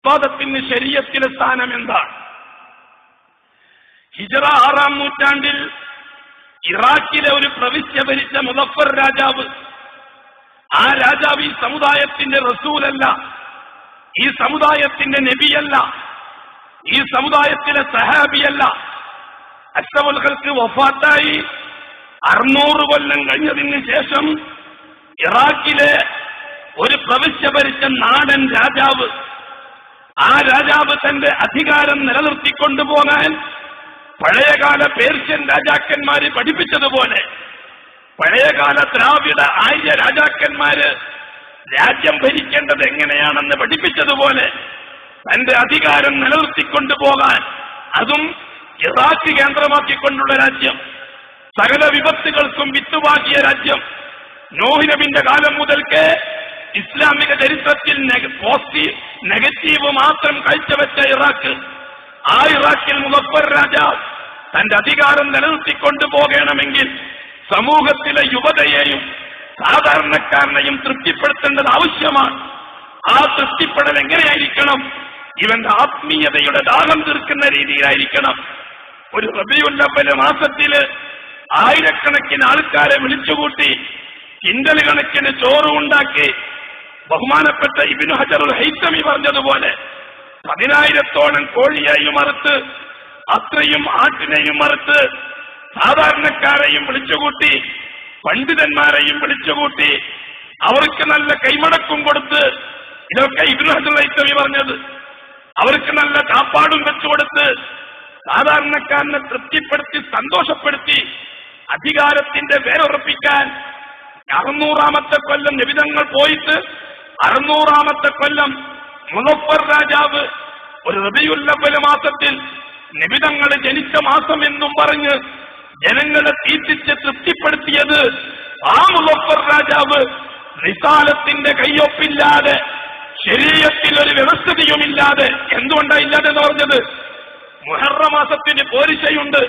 വിവാദത്തിന് ശരീഅത്തിലെ സ്ഥാനം എന്താണ്? ഹിജ്റ 6-ാം നൂറ്റാണ്ടിൽ ഇറാഖിലെ ഒരു പ്രവിശ്യ ഭരിച്ച മുദഫർ രാജാവ്, ആ രാജാവ് ഈ സമുദായത്തിന്റെ റസൂലല്ല, ഈ സമുദായത്തിന്റെ നബിയല്ല, ഈ സമുദായത്തിലെ സഹാബിയല്ല. അഷ്റഫുൽ ഖൽഖ് വഫാത്തായി 600 കൊല്ലം കഴിഞ്ഞതിന് ശേഷം ഇറാഖിലെ ഒരു പ്രവിശ്യ ഭരിച്ച നാടൻ രാജാവ്, ആ രാജാവ് തന്റെ അധികാരം നിലനിർത്തിക്കൊണ്ടുപോകാൻ പഴയകാല പേർഷ്യൻ രാജാക്കന്മാര് പഠിപ്പിച്ചതുപോലെ, പഴയകാല ദ്രാവിഡ ആര്യ രാജാക്കന്മാര് രാജ്യം ഭരിക്കേണ്ടത് എങ്ങനെയാണെന്ന് പഠിപ്പിച്ചതുപോലെ തന്റെ അധികാരം നിലനിർത്തിക്കൊണ്ടുപോകാൻ, അതും ഇറാഖ് കേന്ദ്രമാക്കിക്കൊണ്ടുള്ള രാജ്യം, സകല വിപത്തുകൾക്കും വിത്തുവാക്കിയ രാജ്യം, നോഹ് നബിന്റെ കാലം മുതൽക്ക് ഇസ്ലാമിക ചരിത്രത്തിൽ നെഗറ്റീവ് മാത്രം കാഴ്ചവെച്ച ഇറാഖ്, ആ ഇറാഖിൽ മുദഫർ രാജാവ് തന്റെ അധികാരം നിലനിർത്തിക്കൊണ്ടുപോകണമെങ്കിൽ സമൂഹത്തിലെ യുവതയെയും സാധാരണക്കാരനെയും തൃപ്തിപ്പെടുത്തേണ്ടത് ആവശ്യമാണ്. ആ തൃപ്തിപ്പെടൽ എങ്ങനെയായിരിക്കണം? ഇവന്റെ ആത്മീയതയുടെ ദാഹം തീർക്കുന്ന രീതിയിലായിരിക്കണം. ഒരു റബീഉൽ അവ്വൽ മാസത്തില് ആയിരക്കണക്കിന് ആൾക്കാരെ വിളിച്ചുകൂട്ടി കിൻഡൽ കണക്കിന് ചോറ് ഉണ്ടാക്കി, ബഹുമാനപ്പെട്ട ഇബ്നു ഹജറുൽ ഹൈതമി പറഞ്ഞതുപോലെ 10,000-ഓളം കോഴിയെയും അറുത്ത്, അത്രയും ആട്ടിനെയും അറുത്ത്, സാധാരണക്കാരെയും വിളിച്ചുകൂട്ടി, പണ്ഡിതന്മാരെയും വിളിച്ചുകൂട്ടി, അവർക്ക് നല്ല കൈമടക്കും കൊടുത്ത്, ഇതൊക്കെ ഇബ്നു ഹജറുൽ ഹൈതമി പറഞ്ഞത്, അവർക്ക് നല്ല കാപ്പാടും വെച്ചുകൊടുത്ത് സാധാരണക്കാരനെ തൃപ്തിപ്പെടുത്തി സന്തോഷപ്പെടുത്തി അധികാരത്തിന്റെ വേരുറപ്പിക്കാൻ 600-ാമത്തെ കൊല്ലം നബിതങ്ങൾ പോയിട്ട് 600-ാമത്തെ കൊല്ലം മുദഫർ രാജാവ് ഒരു റബീഉൽ അവ്വൽ മാസത്തിൽ നബിതങ്ങൾ ജനിച്ച മാസം എന്നും പറഞ്ഞ് ജനങ്ങളെ തീറ്റിച്ച് തൃപ്തിപ്പെടുത്തിയത്, ആ മുദഫർ രാജാവ് റിസാലത്തിന്റെ കയ്യൊപ്പില്ലാതെ, ശരീഅത്തിൽ ഒരു വ്യവസ്ഥിതിയുമില്ലാതെ, എന്തുകൊണ്ടാണ് ഇല്ലാതെ എന്ന് പറഞ്ഞത്? മുഹറം മാസത്തിന് പോരിശയുണ്ട്,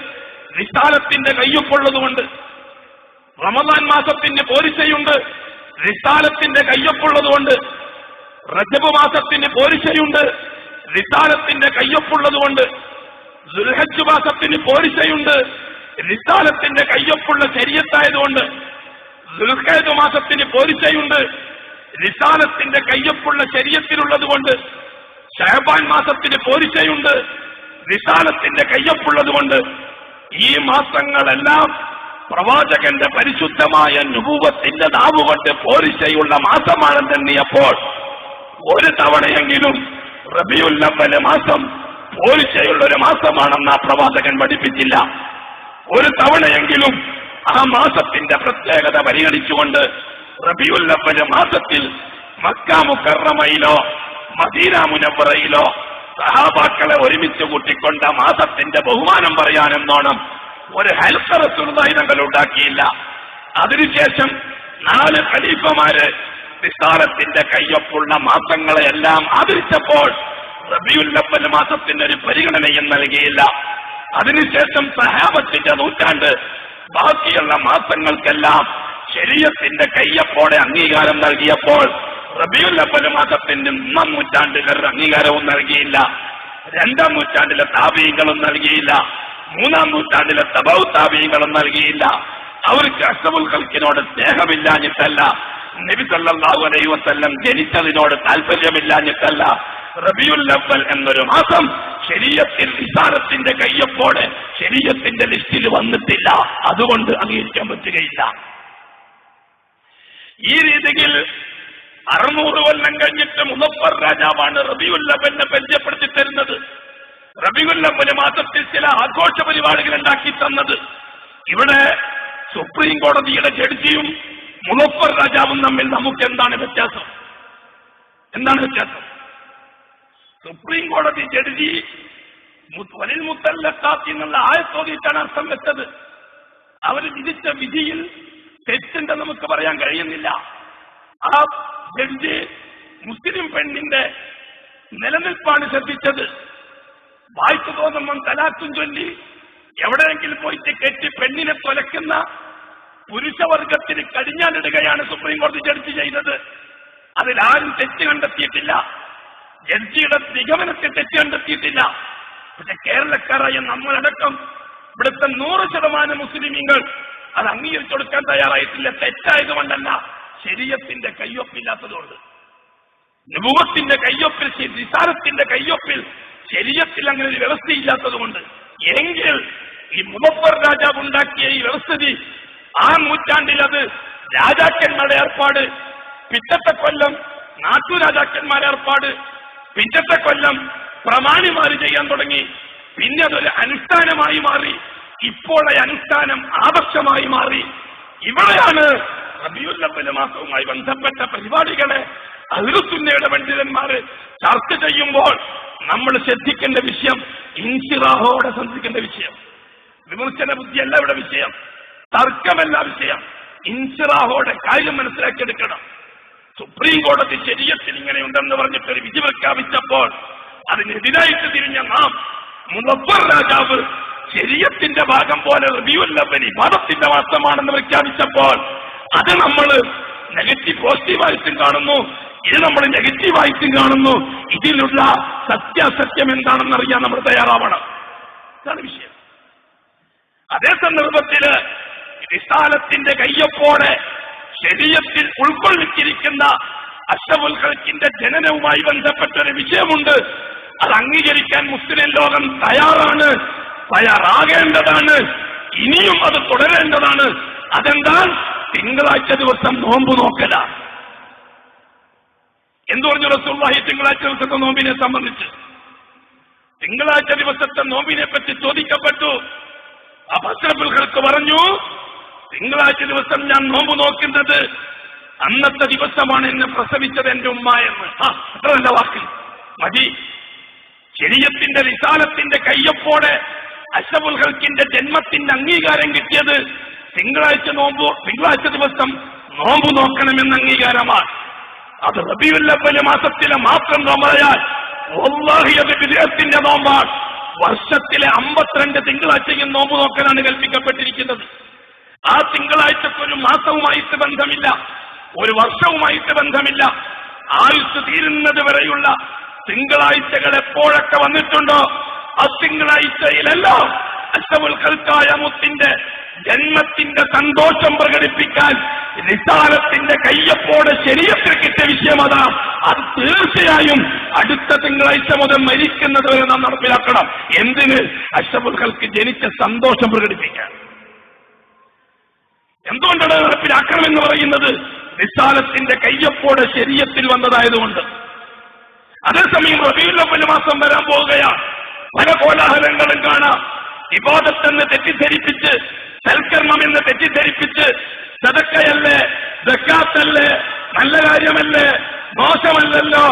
റിസാലത്തിന്റെ കയ്യൊപ്പുള്ളതുകൊണ്ട്. റമദാൻ മാസത്തിന് പോരിശയുണ്ട്, റിസാലത്തിന്റെ കയ്യൊപ്പുള്ളതുകൊണ്ട്. റജബ് മാസത്തിന് പോരിശയുണ്ട്, റിസാലത്തിന്റെ കയ്യൊപ്പുള്ളതുകൊണ്ട്. ദുൽഹജ്ജ് മാസത്തിന് പോരിശയുണ്ട്, റിസാലത്തിന്റെ കയ്യൊപ്പുള്ള ശരീഅത്തായതുകൊണ്ട്. ദുൽഖഅദ് മാസത്തിന് പോരിശയുണ്ട്, റിസാലത്തിന്റെ കയ്യൊപ്പുള്ള ശരീഅത്തിലുള്ളതുകൊണ്ട്. ശഅബാൻ മാസത്തിന് പോരിശയുണ്ട്, റിസാലത്തിന്റെ കയ്യൊപ്പുള്ളതുകൊണ്ട്. ഈ മാസങ്ങളെല്ലാം പ്രവാചകന്റെ പരിശുദ്ധമായ നുബുവത്തിന്റെ നാവുകൊണ്ട് പോരിശയുള്ള മാസമാണെന്നെണ്ണിയപ്പോൾ ഒരു തവണയെങ്കിലും റബീഉൽ അവ്വൽ മാസം പോരിശയുള്ള ഒരു മാസമാണെന്ന് ആ പ്രവാചകൻ പഠിപ്പിച്ചില്ല. ഒരു തവണയെങ്കിലും ആ മാസത്തിന്റെ പ്രത്യേകത പരിഗണിച്ചുകൊണ്ട് റബീഉൽ അവ്വൽ മാസത്തിൽ മക്ക മുക്കറമയിലോ മദീന മുനവ്വറയിലോ സഹാബാക്കളെ ഒരുമിച്ച് കൂട്ടിക്കൊണ്ട മാസത്തിന്റെ ബഹുമാനം പറയാനെന്നോണം ഒരു ഹൽഖ റസൂലുള്ളാഹി തങ്ങൾ ഉണ്ടാക്കിയില്ല. അതിനുശേഷം 4 ഖലീഫമാര് റിസാലത്തിന്റെ കയ്യൊപ്പുള്ള മാസങ്ങളെയെല്ലാം ആദരിച്ചപ്പോൾ റബീഉൽ അവ്വൽ മാസത്തിന് ഒരു പരിഗണനയും നൽകിയില്ല. അതിനുശേഷം സഹാബത്തിന്റെ നൂറ്റാണ്ട് ബാക്കിയുള്ള മാസങ്ങൾക്കെല്ലാം ശരീഅത്തിന്റെ കയ്യൊപ്പോടെ അംഗീകാരം നൽകിയപ്പോൾ റബീഉൽ അവ്വൽ മാസത്തിന്റെ 1-ാം നൂറ്റാണ്ടിൽ അംഗീകാരവും നൽകിയില്ല, 2-ാം നൂറ്റാണ്ടിലെ താബീങ്ങളും നൽകിയില്ല, 3-ാം നൂറ്റാണ്ടിലെ തബഉ താബീങ്ങളും നൽകിയില്ല. അവർക്ക് അഷ്റഫുൽ ഖൽഖിനോട് സ്നേഹമില്ലാഞ്ഞിട്ടല്ല, നബി സല്ലല്ലാഹു അലൈഹി വസല്ലം ജനിച്ചതിനോട് താല്പര്യമില്ലാഞ്ഞിട്ടല്ല, റബീഉൽ അവ്വൽ എന്നൊരു മാസം ശരീഅത്തിൽ റിസാലത്തിന്റെ കയ്യൊപ്പോടെ ശരീഅത്തിന്റെ ലിസ്റ്റിൽ വന്നിട്ടില്ല, അതുകൊണ്ട് അംഗീകരിക്കാൻ പറ്റുകയില്ല. ഈ രീതിയിൽ 600 കൊല്ലം കഴിഞ്ഞിട്ട് മുദഫർ രാജാവാണ് റബീഉൽ അവ്വലിനെ പരിചയപ്പെടുത്തി തരുന്നത്. റബീഉൽ അവ്വൽ മാസത്തിൽ ചില ആഘോഷ പരിപാടികൾ ഉണ്ടാക്കി തന്നത്. ഇവിടെ സുപ്രീം കോടതിയുടെ ജഡ്ജിയും മുദഫർ രാജാവും തമ്മിൽ നമുക്ക് എന്താണ് വ്യത്യാസം? എന്താണ് വ്യത്യാസം? സുപ്രീം കോടതി ജഡ്ജി വലിൽ മുത്തല്ലഖാത്ത് എന്നുള്ള ആയത്തോതിയിട്ടാണ് അർത്ഥം വെച്ചത്. അവർ വിധിച്ച വിധിയിൽ തെറ്റുണ്ട് നമുക്ക് പറയാൻ കഴിയുന്നില്ല. ആ ജഡ്ജി മുസ്ലിം പെണ്ണിന്റെ നിലനിൽപ്പാണ് ശ്രദ്ധിച്ചത്. വായിച്ചു തോന്നുമ്പം തലാഖും ചൊല്ലി എവിടെയെങ്കിലും പോയിട്ട് കെട്ടി പെണ്ണിനെ കൊലക്കുന്ന പുരുഷവർഗത്തിന് കടിഞ്ഞാനിടുകയാണ് സുപ്രീം കോടതി ജഡ്ജി ചെയ്തത്. അതിലാരും തെറ്റ് കണ്ടെത്തിയിട്ടില്ല. ജഡ്ജിയുടെ നിഗമനത്തെ തെറ്റ് കണ്ടെത്തിയിട്ടില്ല. പക്ഷെ കേരളക്കാരായ നമ്മളടക്കം ഇവിടുത്തെ 100% മുസ്ലിമീങ്ങൾ അത് അംഗീകരിച്ചു കൊടുക്കാൻ തയ്യാറായിട്ടില്ല. തെറ്റായതുകൊണ്ടല്ല, ശരീഅത്തിന്റെ കയ്യൊപ്പില്ലാത്തതുകൊണ്ട്. നബുവത്തിന്റെ കയ്യൊപ്പിൽ, റിസാലത്തിന്റെ കയ്യൊപ്പിൽ ശരീഅത്തിൽ അങ്ങനെ ഒരു വ്യവസ്ഥയില്ലാത്തതുകൊണ്ട്. എങ്കിൽ ഈ മുദഫർ രാജാവ് ഉണ്ടാക്കിയ ഈ വ്യവസ്ഥിതി ആ നൂറ്റാണ്ടിൽ അത് രാജാക്കന്മാരുടെ ഏർപ്പാട്, പിറ്റത്തെ കൊല്ലം നാട്ടുരാജാക്കന്മാരുടെ ഏർപ്പാട്, പിറ്റത്തെ കൊല്ലം പ്രമാണിമാര് ചെയ്യാൻ തുടങ്ങി. പിന്നെ അതൊരു അനുഷ്ഠാനമായി മാറി. ഇപ്പോൾ അനുഷ്ഠാനം ആദർശമായി മാറി. ഇവിടെയാണ് റബീഉൽ അവ്വൽ മാസവുമായി ബന്ധപ്പെട്ട പരിപാടികളെ അഹ്ലുസുന്നയുടെ പണ്ഡിതന്മാർ ചർച്ച ചെയ്യുമ്പോൾ നമ്മൾ ശ്രദ്ധിക്കേണ്ട വിഷയം, ഇൻസിറാഹോടെ ശ്രദ്ധിക്കേണ്ട വിഷയം. വിമർശന ബുദ്ധിയല്ല ഇവിടെ വിഷയം, തർക്കമല്ല വിഷയം. ഇൻസിറാഹോടെ കാര്യം മനസ്സിലാക്കിയെടുക്കണം. സുപ്രീം കോടതി ശരീഅത്തിൽ ഇങ്ങനെയുണ്ടെന്ന് പറഞ്ഞിട്ടൊരു വിധി പ്രഖ്യാപിച്ചപ്പോൾ അതിനെതിരായിട്ട് തിരിഞ്ഞ നാം, മുദഫർ രാജാവ് ശരീഅത്തിന്റെ ഭാഗം പോലെ റബീഉൽ അവ്വൽ ഇബാദത്തിന്റെ മാസമാണെന്ന് പ്രഖ്യാപിച്ചപ്പോൾ അത് നമ്മൾ പോസിറ്റീവായിട്ടും കാണുന്നു, ഇത് നമ്മൾ നെഗറ്റീവായിട്ടും കാണുന്നു. ഇതിലുള്ള സത്യാസത്യം എന്താണെന്ന് അറിയാൻ നമ്മൾ തയ്യാറാവണം. ഇതാണ് വിഷയം. അതേ സന്ദർഭത്തില് റിസാലത്തിന്റെ കയ്യൊപ്പോടെ ശരീഅത്തിൽ ഉൾക്കൊള്ളിച്ചിരിക്കുന്ന അഷ്റഫുൽ ഖൽഖിന്റെ ജനനവുമായി ബന്ധപ്പെട്ട ഒരു വിഷയമുണ്ട്. അത് അംഗീകരിക്കാൻ മുസ്ലിം ലോകം തയ്യാറാണ്, തയ്യാറാകേണ്ടതാണ്, ഇനിയും അത് തുടരേണ്ടതാണ്. അതെന്താ? തിങ്കളാഴ്ച ദിവസം നോമ്പ് നോക്കല. എന്തു പറഞ്ഞു റസൂലുള്ളാഹി തിങ്കളാഴ്ച ദിവസത്തെ നോമ്പിനെ സംബന്ധിച്ച്? തിങ്കളാഴ്ച ദിവസത്തെ നോമ്പിനെ പറ്റി ചോദിക്കപ്പെട്ടു. അഷ്റഫുൽ ഖൽഖ് പറഞ്ഞു, തിങ്കളാഴ്ച ദിവസം ഞാൻ നോമ്പ് നോക്കുന്നത് അന്നത്തെ ദിവസമാണ് എന്നെ പ്രസവിച്ചത് എന്റെ ഉമ്മ എന്ന്. അത്ര നല്ല വാക്ക് മതി. ശരീഅത്തിന്റെ റിസാലത്തിന്റെ കയ്യൊപ്പോടെ അഷ്റഫുൽ ഖൽഖിന്റെ ജന്മത്തിന്റെ അംഗീകാരം കിട്ടിയത് തിങ്കളാഴ്ച ദിവസം നോമ്പ് നോക്കണമെന്ന അംഗീകാരമാണ്. അത് റബീഉൽ അവ്വൽ മാസത്തിലെ മാത്രം നോമ്പായാൽ വല്ലാഹി അത് ബിദ്അത്തിന്റെ നോമ്പാണ്. വർഷത്തിലെ 52 തിങ്കളാഴ്ചയും നോമ്പ് നോക്കാനാണ് കൽപ്പിക്കപ്പെട്ടിരിക്കുന്നത്. ആ തിങ്കളാഴ്ചക്ക് ഒരു മാസവുമായിട്ട് ബന്ധമില്ല, ഒരു വർഷവുമായിട്ട് ബന്ധമില്ല. ആയുസ് തീരുന്നത് വരെയുള്ള തിങ്കളാഴ്ചകൾ എപ്പോഴൊക്കെ വന്നിട്ടുണ്ടോ ആ തിങ്കളാഴ്ചയിലെല്ലാം അഷ്റഫുൽ ഖൽഖായ മുത്തിന്റെ ജന്മത്തിന്റെ സന്തോഷം പ്രകടിപ്പിക്കാൻ റിസാലത്തിന്റെ കയ്യൊപ്പോടെ ശരീഅത്തിൽ കിട്ടിയ വിഷയം അതാ. അത് തീർച്ചയായും അടുത്ത തിങ്കളാഴ്ച മുതൽ മരിക്കുന്നത് വരെ നാം നടപ്പിലാക്കണം. എന്തിന്? അഷ്റഫുൽ ഖൽഖ് ജനിച്ച സന്തോഷം പ്രകടിപ്പിക്കാൻ. എന്തുകൊണ്ടാണ് നടപ്പിലാക്കണമെന്ന് പറയുന്നത്? റിസാലത്തിന്റെ കയ്യൊപ്പോടെ ശരീഅത്തിൽ വന്നതായതുകൊണ്ട്. അതേസമയം റബീഉൽ അവ്വൽ മാസം വരാൻ പോവുകയാണ്. പല കോലാഹലങ്ങളും കാണാം. ഇബാദത്തെന്ന് തെറ്റിദ്ധരിപ്പിച്ച്, സൽക്കർമ്മം എന്ന് തെറ്റിദ്ധരിപ്പിച്ച്, സദക്കയല്ലേ, സക്കാത്തല്ലേ, നല്ല കാര്യമല്ലേ, മോശമല്ലല്ലോ,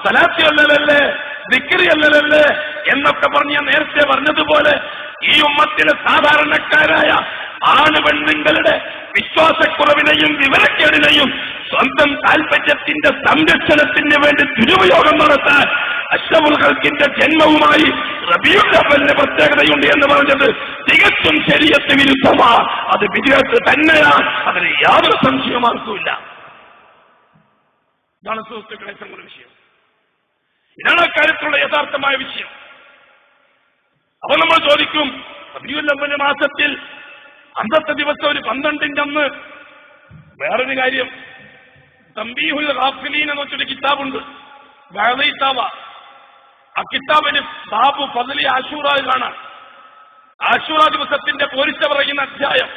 സലാത്തിയല്ലല്ലേ, ദിക്റിയല്ലല്ലേ എന്നൊക്കെ പറഞ്ഞ് നേരത്തെ പറഞ്ഞതുപോലെ ഈ ഉമ്മത്തിലെ സാധാരണക്കാരായ ആണ് പെണ്ണുങ്ങളുടെ വിശ്വാസക്കുറവിനെയും വിവരക്കേടിനെയും സ്വന്തം താൽപര്യത്തിന്റെ സംരക്ഷണത്തിന് വേണ്ടി ദുരുപയോഗം നടത്താൻ അഷ്റഫുൽ ഖൽഖിന്റെ ജന്മവുമായി റബീഉൽ അവ്വലിന്റെ പ്രത്യേകതയുണ്ട് എന്ന് പറഞ്ഞത് തികച്ചും ശരീഅത്ത് വിരുദ്ധമാണ്. അത് ബിദ്അത്ത് തന്നെയാണ്, അതിന് യാതൊരു സംശയവും ആർക്കുമില്ല. ഇതാണ് സുഹൃത്തുക്കളെ സംബന്ധിച്ച വിഷയം. ഇതാണ് അക്കാര്യത്തിലുള്ള യഥാർത്ഥമായ വിഷയം. അപ്പൊ നമ്മൾ ചോദിക്കും, റബീഉൽ അവ്വൽ മാസത്തിൽ അന്നത്തെ ദിവസം ഒരു 12-ന്റെ അന്ന് വേറൊരു കാര്യം, തംബീഹുൽ ഗാഫിലീൻ എന്ന് വെച്ചൊരു കിതാബുണ്ട്, വഅദീതാവ. ആ കിതാബിന് ബാബു ഫദ്ലി ആശൂറ കാണാം. ആശൂറ ദിവസത്തിന്റെ പോരിശ പറയുന്ന അധ്യായം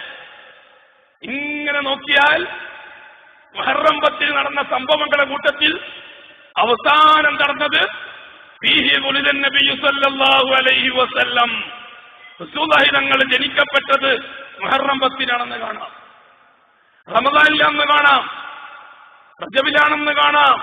ഇങ്ങനെ നോക്കിയാൽ മുഹറം 10 നടന്ന സംഭവങ്ങളുടെ കൂട്ടത്തിൽ അവസാനം നടന്നത് ഫീഹി വുലിദൻ നബിയ്യു സല്ലല്ലാഹു അലൈഹി വസല്ലം, റസൂലുള്ളാഹി തങ്ങൾ ജനിക്കപ്പെട്ടത് മുഹറം 10 കാണാം, റമദാനിലാണെന്ന് കാണാം, റജബിലാണെന്ന് കാണാം,